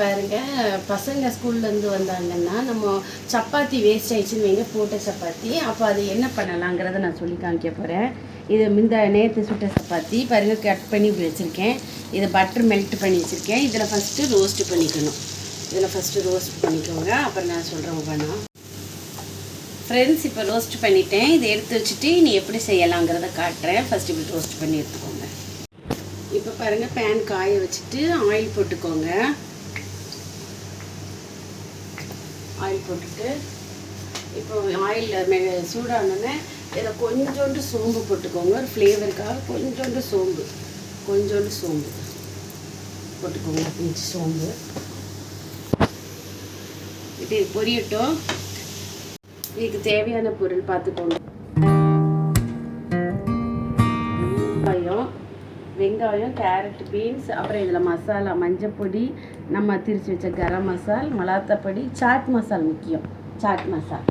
பாருங்கள், பசங்க ஸ்கூல்லேருந்து வந்தாங்கன்னா நம்ம சப்பாத்தி வேஸ்ட் ஆகிடுச்சின்னு வைங்க, போட்ட சப்பாத்தி. அப்போ அது என்ன பண்ணலாங்கிறத நான் சொல்லி காமிக்க போகிறேன். இது நேற்று சுட்ட சப்பாத்தி பாருங்கள், கட் பண்ணி இப்படி வச்சுருக்கேன். இதை பட்டர் மெல்ட் பண்ணி வச்சுருக்கேன். இதில் ஃபஸ்ட்டு ரோஸ்ட்டு பண்ணிக்கணும். ரோஸ்ட் பண்ணிக்கோங்க, அப்புறம் நான் சொல்கிறேன் வேணாம். ஃப்ரெண்ட்ஸ், இப்போ ரோஸ்ட் பண்ணிட்டேன். இதை எடுத்து வச்சுட்டு நீ எப்படி செய்யலாங்கிறத காட்டுறேன். ஃபஸ்ட்டு இப்படி ரோஸ்ட் பண்ணி எடுத்துக்கோங்க. இப்போ பாருங்கள், பேன் காய வச்சுட்டு ஆயில் போட்டுக்கோங்க. ஆயில் போட்டுட்டு இப்போ ஆயில் சூடானோடனே இதில் கொஞ்சோண்டு சோம்பு போட்டுக்கோங்க. ஒரு ஃப்ளேவருக்காக கொஞ்சோண்டு சோம்பு போட்டுக்கோங்க. கொஞ்சம் சோம்பு இது பொரியட்டும். இதுக்கு தேவையான பொருள் பார்த்துக்கோங்க. வெங்காயம், கேரட், பீன்ஸ், அப்புறம் இதில் மசாலா, மஞ்சப்பொடி, நம்ம திரிச்சு வச்ச கரம் மசால், மிளகாத்தப்பொடி, சாட் மசால் முக்கியம், சாட் மசால்.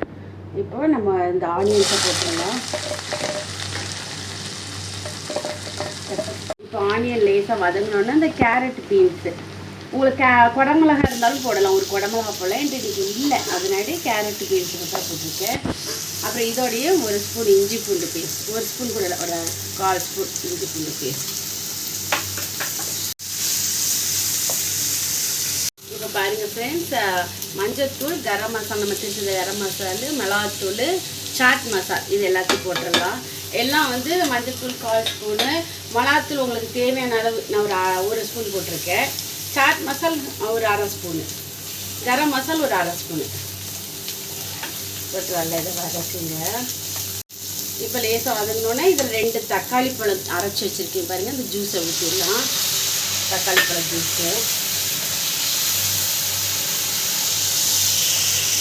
இப்போ நம்ம இந்த ஆனியன்ஸை போட்டுடலாம். இப்போ ஆனியன் லேசாக வதங்கினோன்னா இந்த கேரட், பீன்ஸு உங்களுக்கு குடமிளகா இருந்தாலும் போடலாம். ஒரு குடமிளகா போடலாம். இன்றைக்கு இல்லை, அதனாலே கேரட், பீன்ஸுக்கு தான் போட்டிருக்கேன். அப்புறம் இதோடைய ஒரு ஸ்பூன் இஞ்சி பூண்டு பேஸ்ட், ஒரு ஸ்பூன் கூட இல்லை, ஒரு 1/4 ஸ்பூன் இஞ்சி பூண்டு பேஸ்ட். இப்போ பாருங்கள் ஃப்ரெண்ட்ஸ், மஞ்சத்தூள், கரம் மசாலா, நம்ம திரிச்ச கரம் மசாலா, மிளகாத்தூள், சாட் மசால், இது எல்லாத்தையும் போட்டுடலாம். எல்லாம் வந்து மஞ்சத்தூள் 1/4 ஸ்பூனு, மிளகாத்தூள் உங்களுக்கு தேவையான அளவு நான் ஒரு ஸ்பூன் போட்டிருக்கேன். சாட் மசால் ஒரு 1/2 ஸ்பூனு, கரம் மசால் ஒரு 1/2 ஸ்பூனு போட்டு நல்லா இதை வதக்குங்க. இப்போ லேசாக வதங்கினோன்னா இதில் 2 தக்காளி பழம் அரைச்சி வச்சுருக்கேன் பாருங்கள். இந்த ஜூஸை ஊற்றிடலாம். தக்காளி பழம் ஜூஸு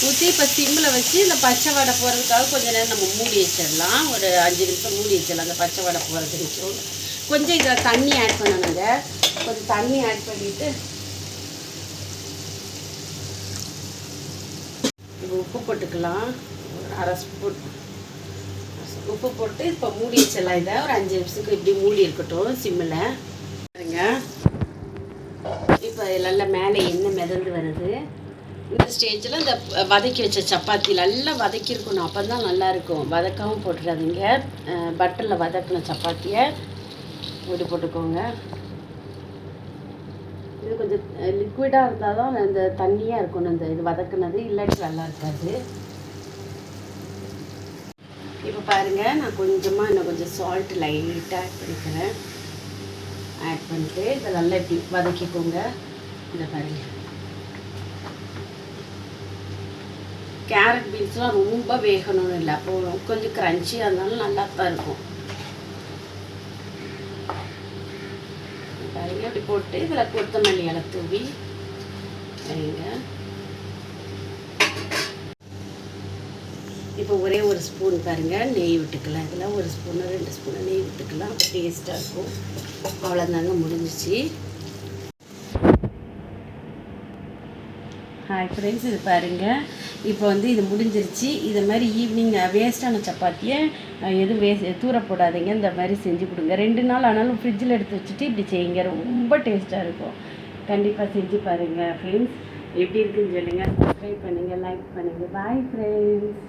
ஊற்றி இப்போ சிம்மில் வச்சு இந்த பச்சை வடை போகிறதுக்காக கொஞ்சம் நேரம் நம்ம மூடி வச்சிடலாம். ஒரு 5 நிமிஷம் மூடி வச்சிடலாம். அந்த பச்சை வடை போகிறதுக்கு கொஞ்சம் இதில் தண்ணி ஆட் பண்ணணுங்க. கொஞ்சம் தண்ணி ஆட் பண்ணிவிட்டு இப்போ உப்பு போட்டுக்கலாம். ஒரு 1/2 ஸ்பூன் உப்பு போட்டு இப்போ மூடி வச்சிடலாம். இதை ஒரு 5 நிமிஷத்துக்கு இப்படி மூடி இருக்கட்டும் சிம்மில். பாருங்க, இப்போ நல்லா மேலே எண்ணெய் மிதந்து வருது. இந்த ஸ்டேஜில் இந்த வதக்கி வச்ச சப்பாத்தி நல்லா வதக்கியிருக்கணும். அப்போ தான் நல்லாயிருக்கும். வதக்காமல் போட்டுடாதீங்க. பட்டரில் வதக்கின சப்பாத்தியை போட்டுக்கோங்க. இது கொஞ்சம் லிக்விடாக இருந்தால் தான் இந்த தண்ணியாக இருக்கணும். இந்த இது வதக்குனது இல்லாட்டி நல்லா இருக்காது. இப்போ பாருங்கள், நான் இன்னும் கொஞ்சம் சால்ட் லைட்டாக ஆட் பண்ணிக்கிறேன். ஆட் பண்ணிட்டு இதை நல்லா இப்படி வதக்கிக்கோங்க. இதை பாருங்கள், கேரட் பீன்ஸ்லாம் ரொம்ப வேகணும்னு இல்லை, அப்போ கொஞ்சம் க்ரன்ச்சியாக இருந்தாலும் நல்லா தான் இருக்கும். பாருங்க, அப்படி போட்டு இதில் கொத்தமல்லி இலை தூவி வைங்க. இப்போ ஒரே ஒரு ஸ்பூன் பாருங்கள் நெய் விட்டுக்கலாம். இதில் ஒரு ஸ்பூனு 2 ஸ்பூனு நெய் விட்டுக்கலாம். அப்போ டேஸ்ட்டாக இருக்கும். அவ்வளோதாங்க, முடிஞ்சிச்சு. ஹாய் ஃப்ரெண்ட்ஸ், இது பாருங்கள், இப்போ வந்து இது முடிஞ்சிருச்சு. இது மாதிரி ஈவினிங் வேஸ்ட்டான சப்பாத்தியை எதுவும் தூர போடாதீங்க. இந்த மாதிரி செஞ்சு கொடுங்க. 2 நாள் ஆனாலும் ஃப்ரிட்ஜில் எடுத்து வச்சுட்டு இப்படி செய்யுங்க. ரொம்ப டேஸ்ட்டாக இருக்கும். கண்டிப்பாக செஞ்சு பாருங்கள் ஃப்ரெண்ட்ஸ். எப்படி இருக்குன்னு சொல்லுங்கள். சப்ஸ்கிரைப் பண்ணுங்கள், லைக் பண்ணுங்கள். Bye friends.